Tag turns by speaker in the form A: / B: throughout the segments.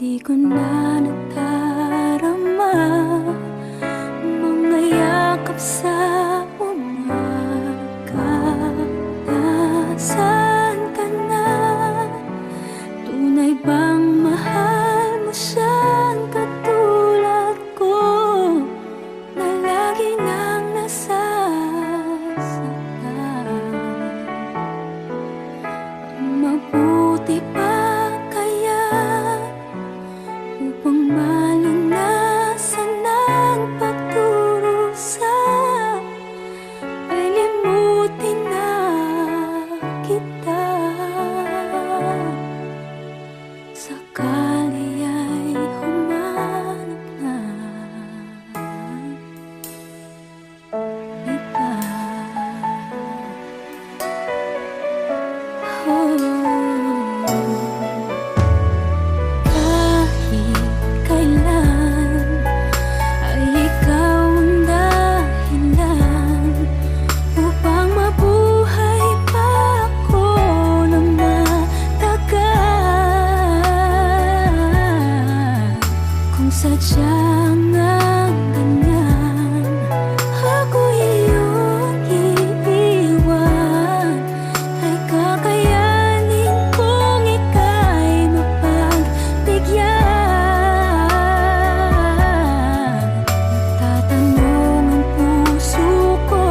A: Di ko na nadarama mga yakap sa umaga. Nasaan ka na? Tunay bang mahal mo siyang katulad ko, na lagi nang nasasaktan? Mabuti pa kaya upang malunasan ang pagdurusa, ay limutin na kita. Sakali ay humanap na iba. Kahit kailan ay ikaw ang dahilan upang mabuhay pa ako ng matagal. Kung sadyang ang ganyan, ako'y iyong iiwan, ay kakayanin kung ika'y mapagbigyan. Tatanong ang puso ko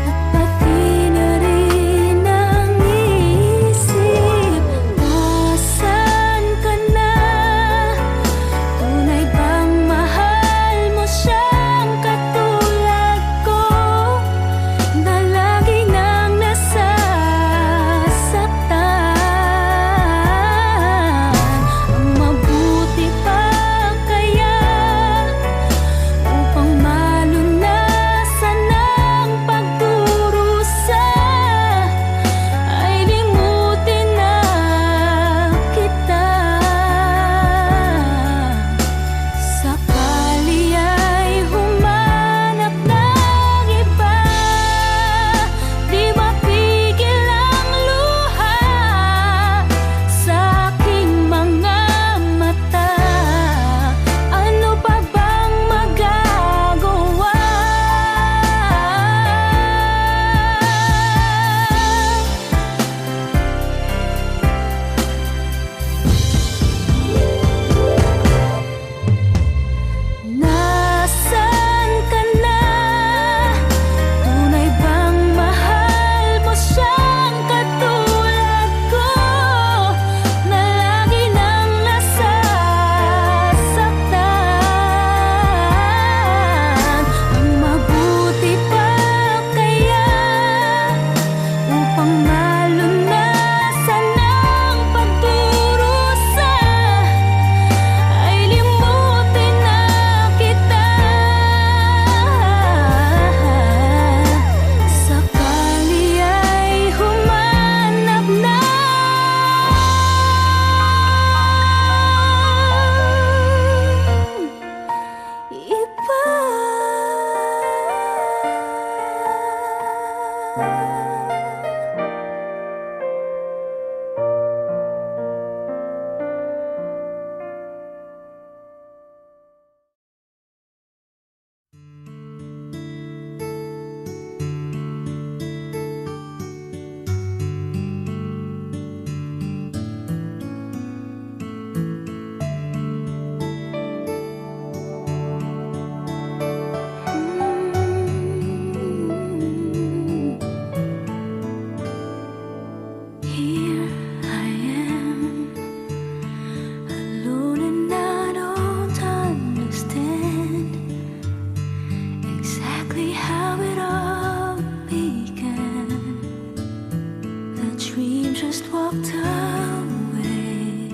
A: at pati na rin ang isip, nasaan ka na? Tunay bang mahal mo siyang katulad ko, na lagi nang nasasaktan? Ang mabuti pa kaya upang malunasan ang pagdurusa, ay limutin na kita. Sakali ay humanap ng iba, di mapigil ang luha sa aking mga mata. Ano pa bang magagawa? Nasaan ka na? Tunay bang mahal mo siyang katulad ko, na lagi nang nasasaktan? Ang mabuti pa kaya upang malunasan ang pagdurusa, ay limutin na kita. Sakali ay humanap na Here I am, alone and I don't understand exactly how it all began. The dream just walked away.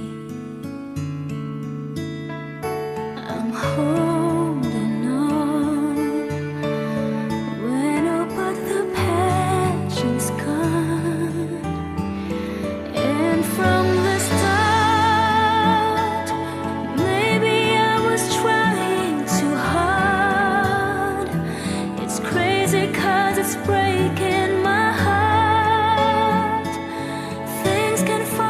A: I'm holding on when all but the passion's gone. And from the start, maybe I was trying too hard. It's crazy 'cause it's breaking my heart. Things can fall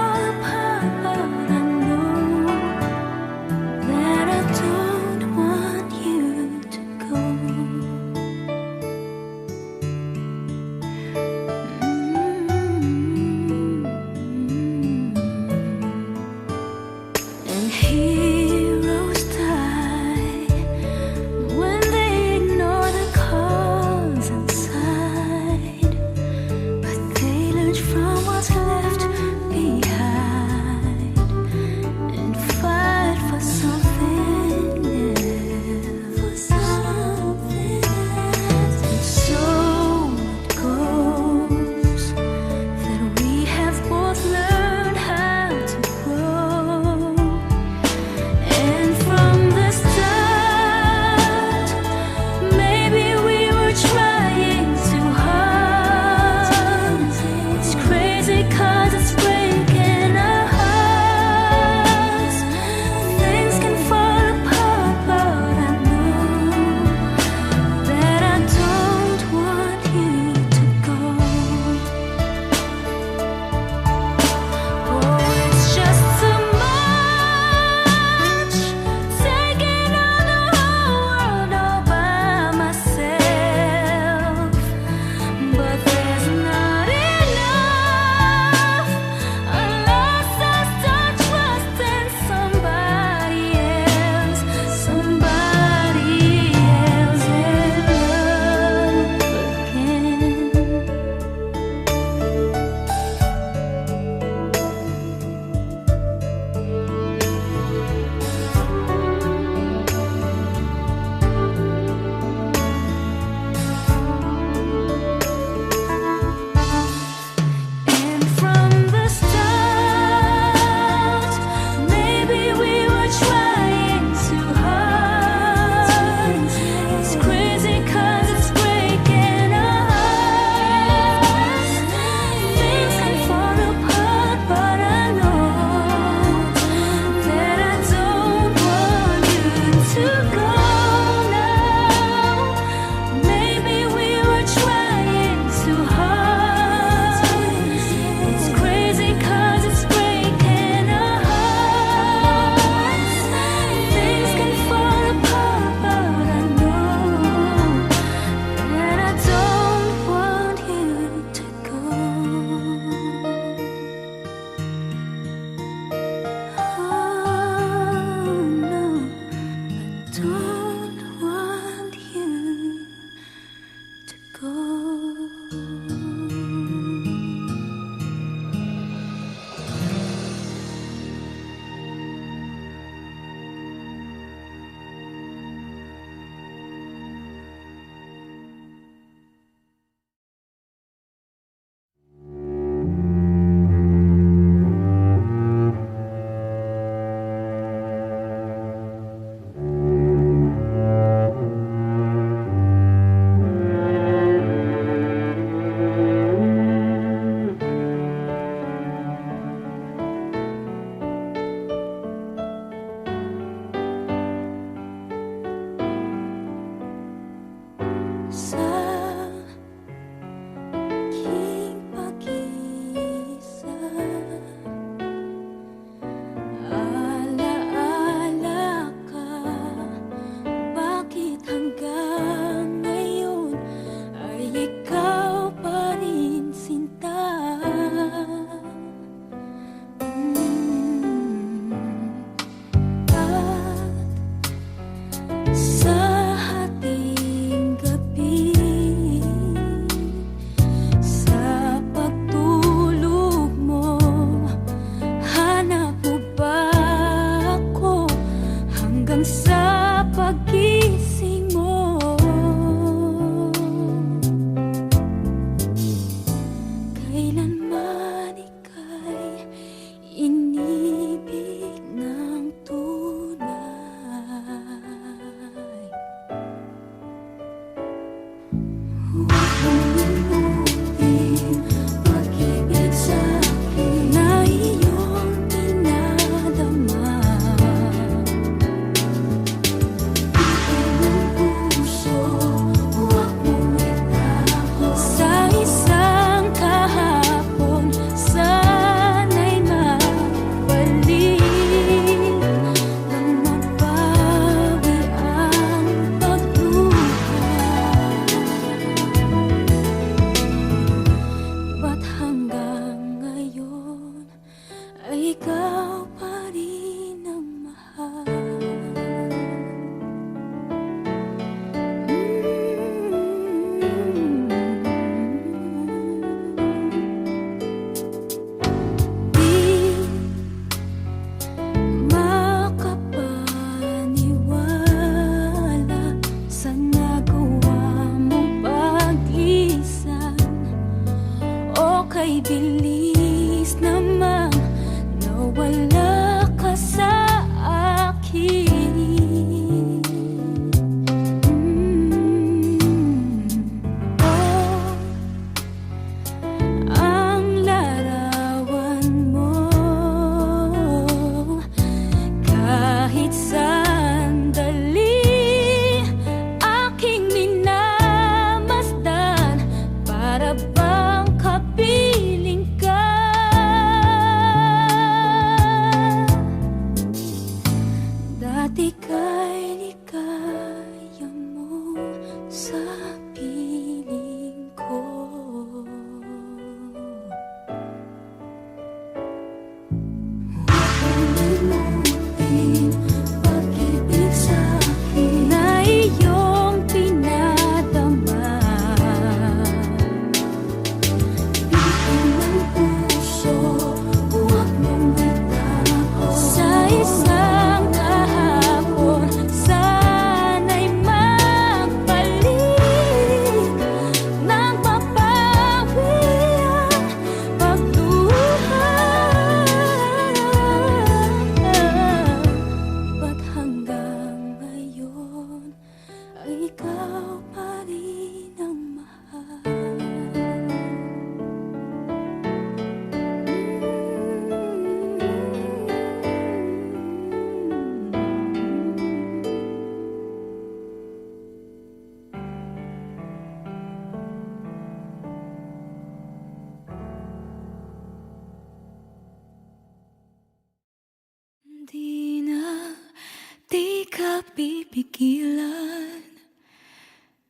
A: pipigilan,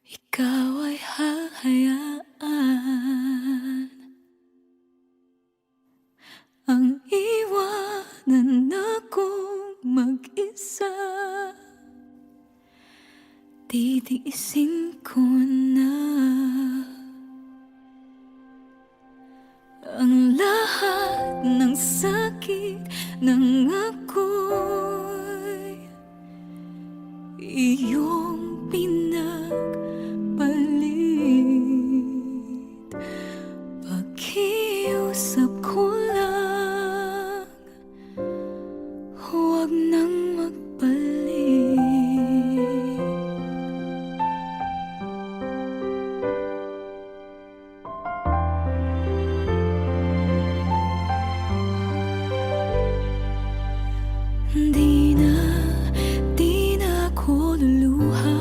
A: ikaw ay hahayaan ang iwanan akong mag-isa. Titiisin ko na ang lahat ng sakit ng ako'y iyong pinagpalit. Pakiusap ko lang, huwag nang magpalit. Di na ako luluha.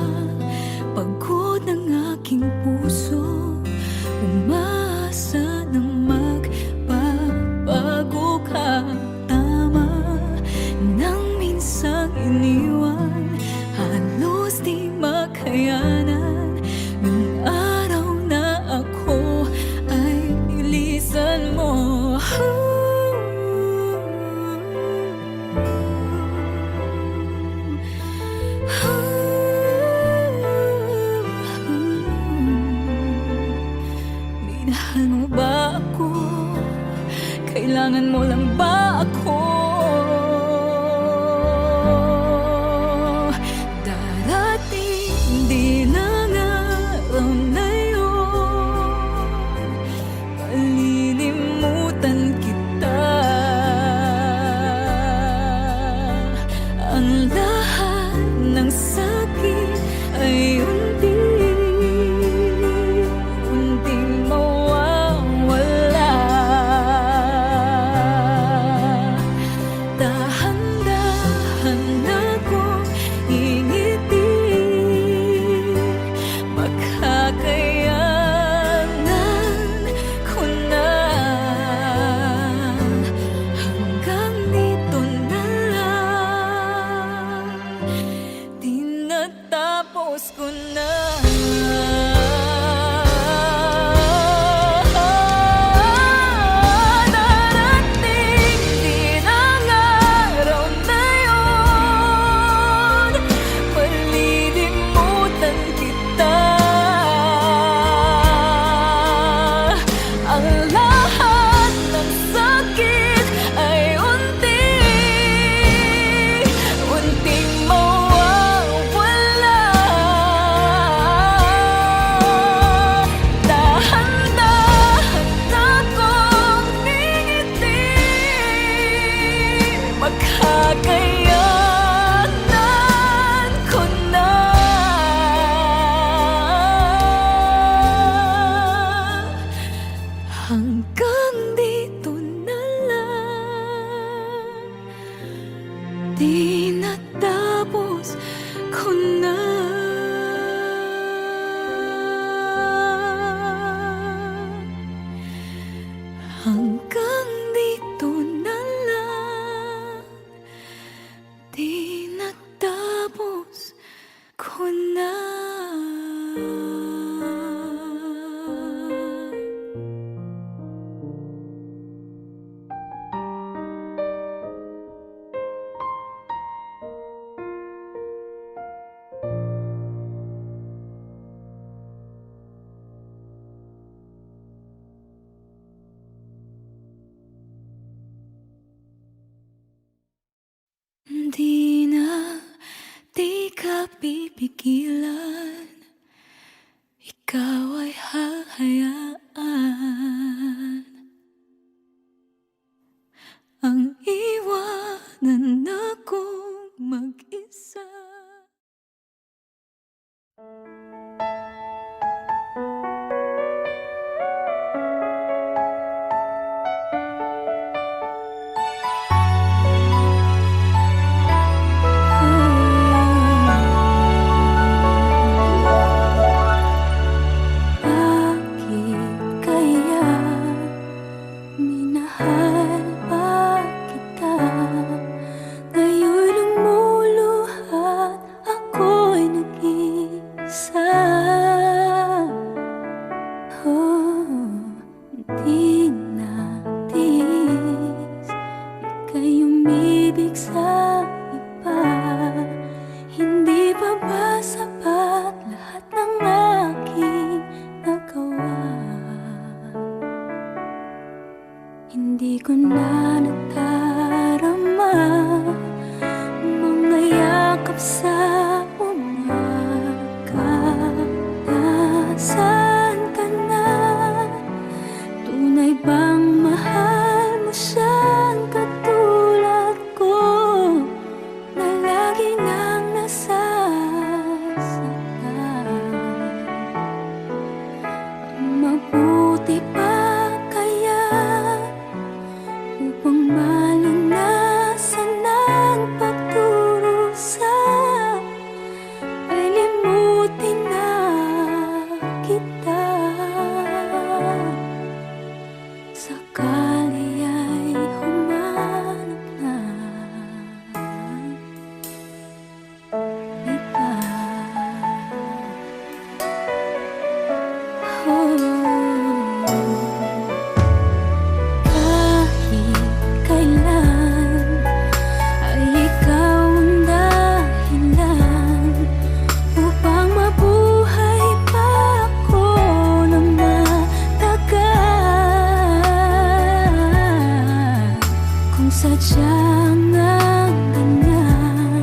A: Pagod ng aking puso, umaasa ng magbabago ka. Tama nang minsang iniwan, halos di makayanan. Nung araw na ako ay ilisan mo. Minahal mo ba ako? Kailangan mo lang ba ako? Darating din ang araw na yun, malilimutan kita. Ang lahat ng sakit ay unting mawawala. Dahan-dahan akong ingiti, makakayanan ko na. Hanggang dito na lang, tinatapos ko na. Darating din ang araw na yun, malilimutan kita. Ang lahat ng sakit ay unting mawawala. Dahan-dahan akong ngingiti, makakayanan ko na. Hanggang dito na lang, tinatapos ko na. Hanggang dito na lang, tinatapos ko na. Di ka pipigilan, ikaw ay hahayaan ang iwanan akong mag-isa. mga yakap sa umaga. Nasaan ka na? Tunay bang mahal mo siyang katulad ko, na lagi nang nasasaktan? Mabuti pa kaya upang malunasan ang pagdurusa, ay limutin na kita. Sakali ay humanap na iba. Kahit kailan ay ikaw ang dahilan upang mabuhay pa ako ng matagal. Kung sadyang ang ganyan,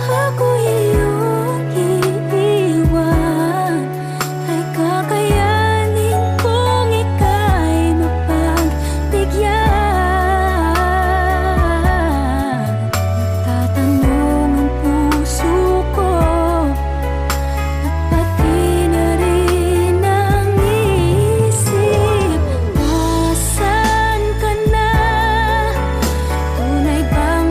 A: ako iyong iiwan, ay kakayanin kung ika'y mapagbigyan. Tatanong ang puso ko at pati na rin ang isip, nasaan ka na? Tunay bang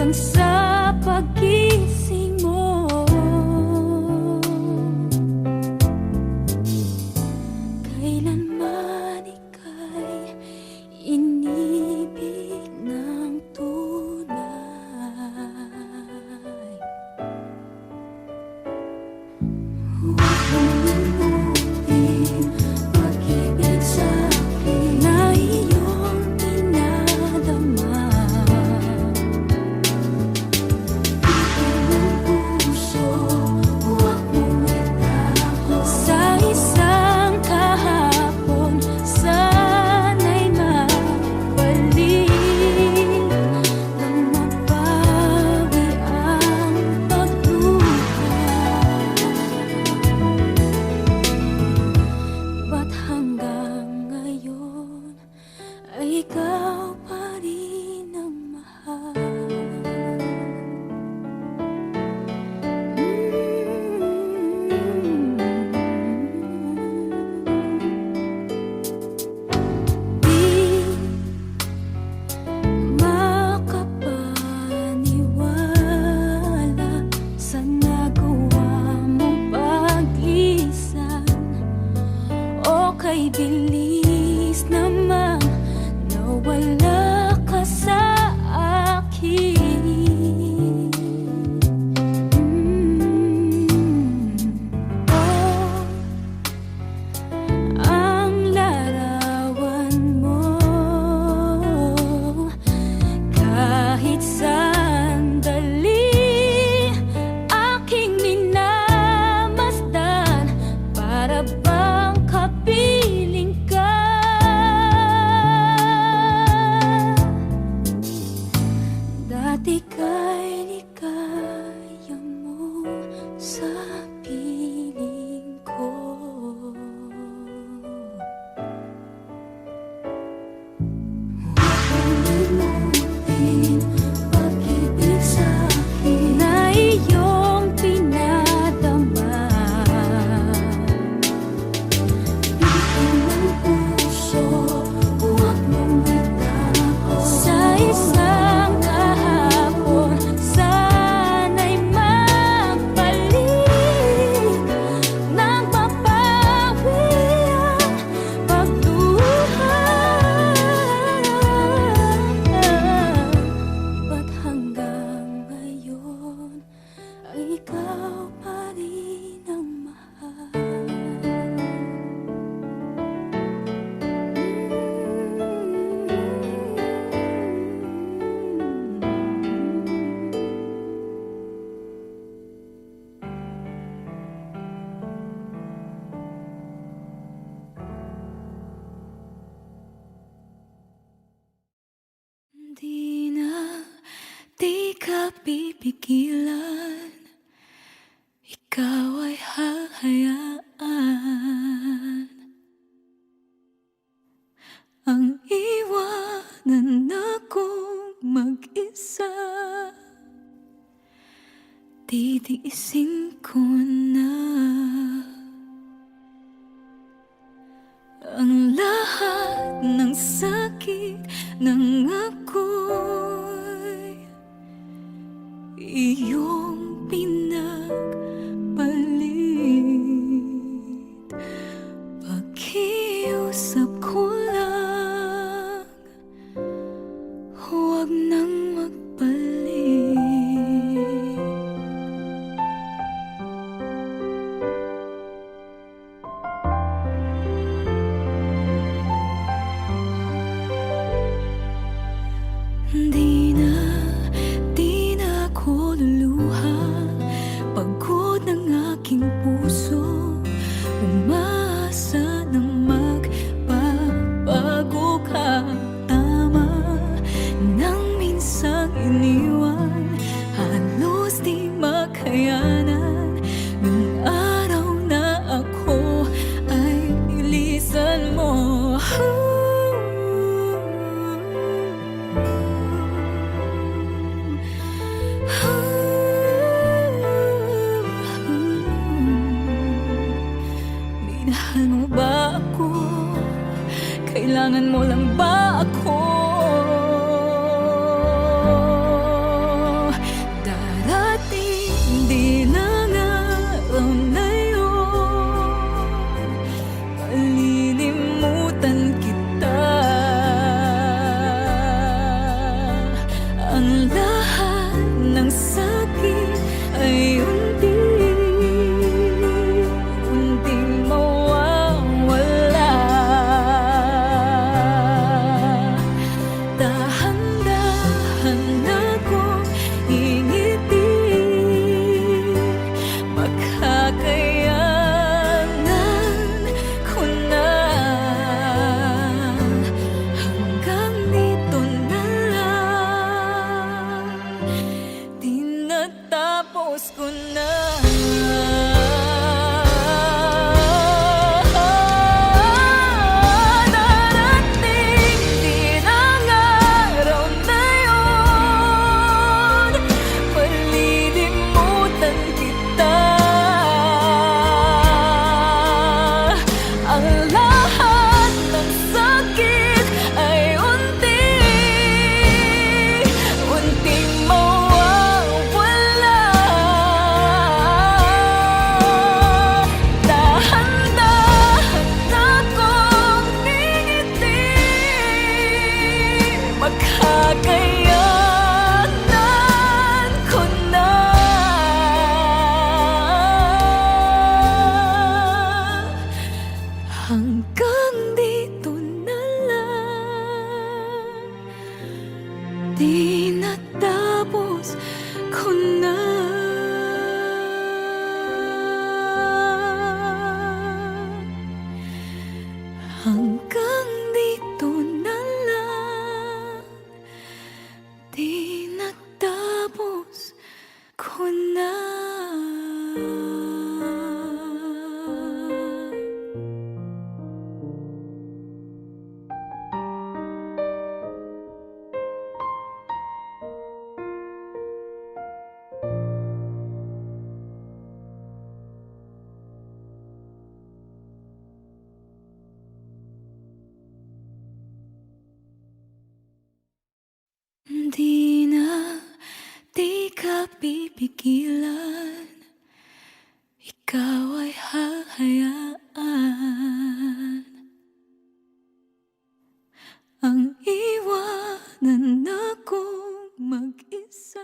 A: hanggang sa paggising mo. Kailanman ika'y inibig ng tunay. Huwag mong limutin pag-ibig sa'kin na iyong dinadama. Bitin ng puso, huwag mong itago. Sa isang kahapon, sana'y mabalik nang mabawi ang pagluha. Ba't hanggang ngayon ay ikaw pa rin ang mahal? Di makapaniwala sa nagawa mong paglisan. O kay bilis naman nawala ka sa akin. Oh, ang larawan mo kahit sandali aking minamasdan, para bang kapiling ka. Dati ka'y ligaya mo sa piling ko. Huwag mong limutin pag-ibig sa'kin na iyong pinadama. Bitin ng puso, huwag mong itago. Sa isang kahapon, sana'y magbalik nang mabawi ang pagluha. Ba't hanggang ngayon ay ikaw pa rin ang mahal? Di ka pipigilan, ikaw ay hahayaan ang iwanan akong mag-isa. Titiisin ko na ang lahat ng sakit ng ako'y iyong pinagpalit. Pakiusap ko lang, huwag nang magbalik. Di na ako luluha. Pagod ng aking puso, umaasa na magbabago ka. Tama nang minsang iniwan, halos di makayanan. Nung araw na ako ay ilisan mo. Minahal mo ba ako? Kailangan mo lang ba ako? Ang lahat ng sakit ay unting mawawala. Dahan-dahan akong ingiti, makakayanan ko na. Hanggang dito na lang, tinatapos ko na. Darating din ang araw na yun, malilimutan kita. Ang lahat ng sakit ay unting mawawala. Dahan-dahan akong ngingiti, makakayanan ko na. Hanggang dito na lang, di natapos ko na. Hanggang dito na lang, di natapos ko na. Di ka pipigilan, ikaw ay hahayaan ang iwanan akong mag-isa.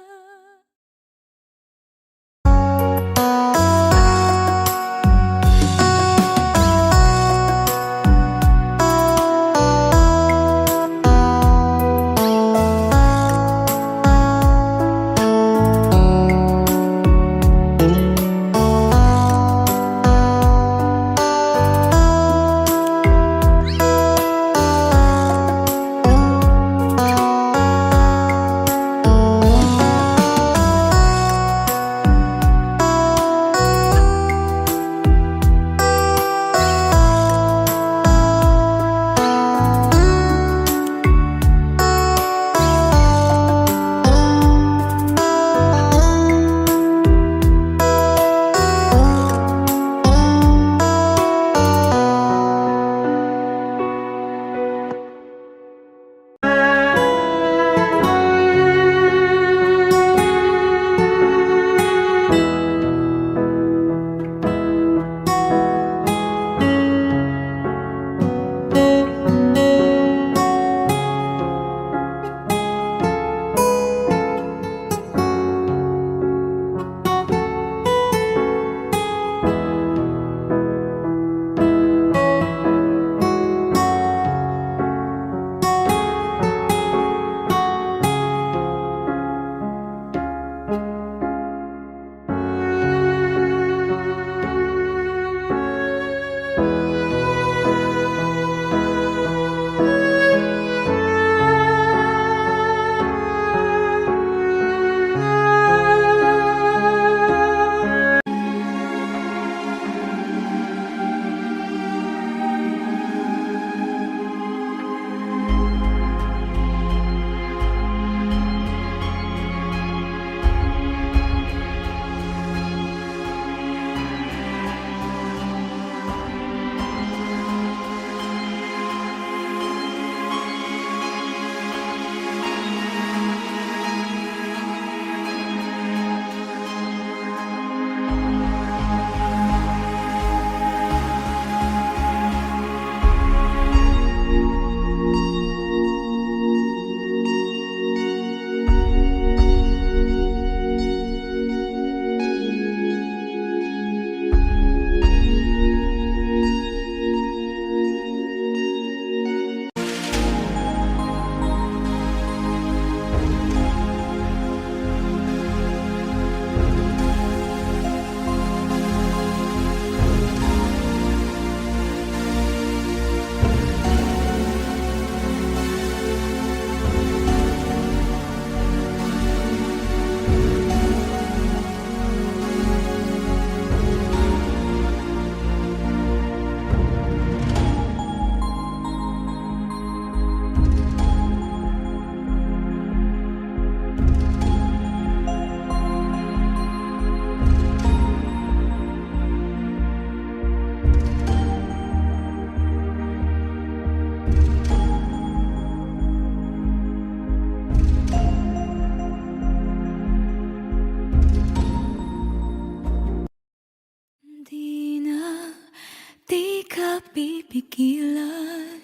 A: pipigilan,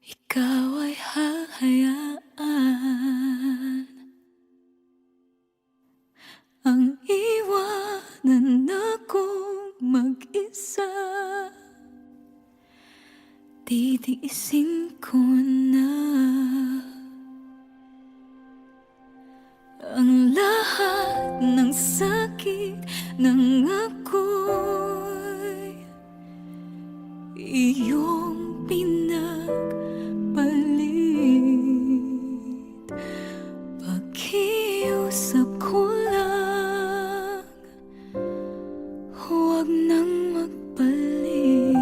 A: ikaw ay hahayaan ang iwanan akong mag-isa. Titiisin ko na ang lahat ng sakit ng ako'y iyong pinagpalit. Pakiusap ko lang, huwag nang magpalit.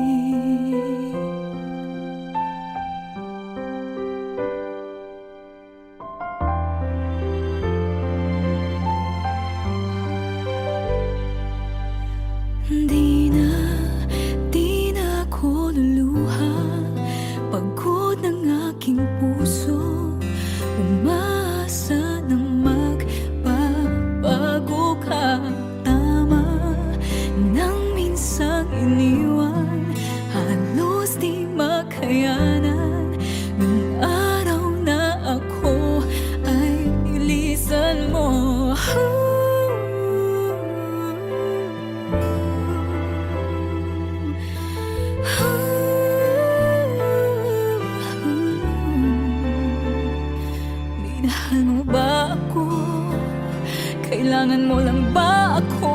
A: Di na ako luluha. Pagod ng aking puso, umaasa ng magbabago ka. Tama nang minsang iniwan, halos di makayanan. Nung araw na ako ay ilisan mo. Minahal mo ba ako? Kailangan mo lang ba ako?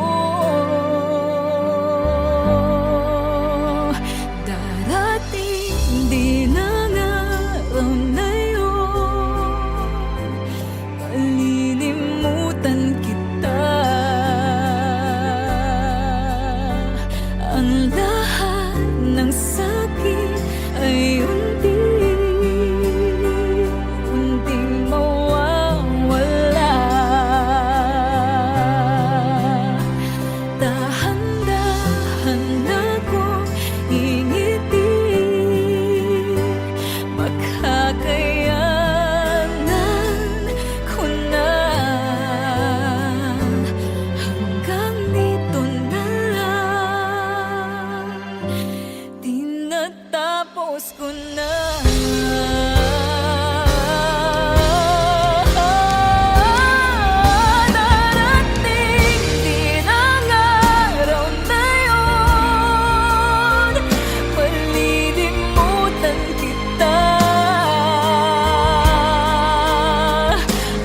A: Darating din ang araw na yun, malilimutan kita. Ang lahat ng sakit ay unting mawawala. Dahan-dahan akong ingiti, makakayanan ko na. Hanggang dito na lang, tinatapos ko na. Darating din ang araw na yun, malilimutan kita.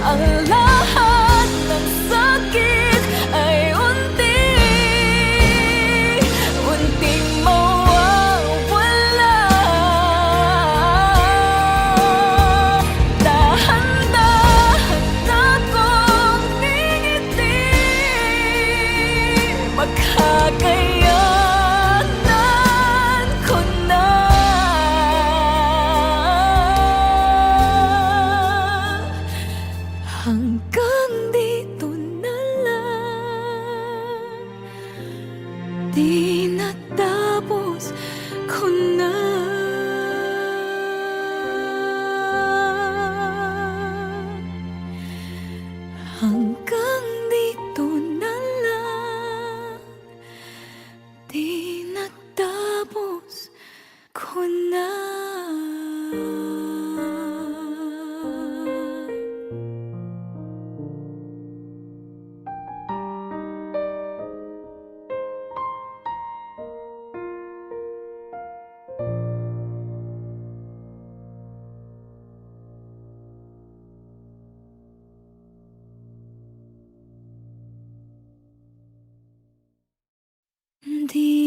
A: Ang lahat ng sakit ay unting mawawala. Dahan-dahan akong ngingiti, makakayanan ko na. Hanggang dito na lang, tinatapos ko na. Hanggang dito na lang, tinatapos ko na. Di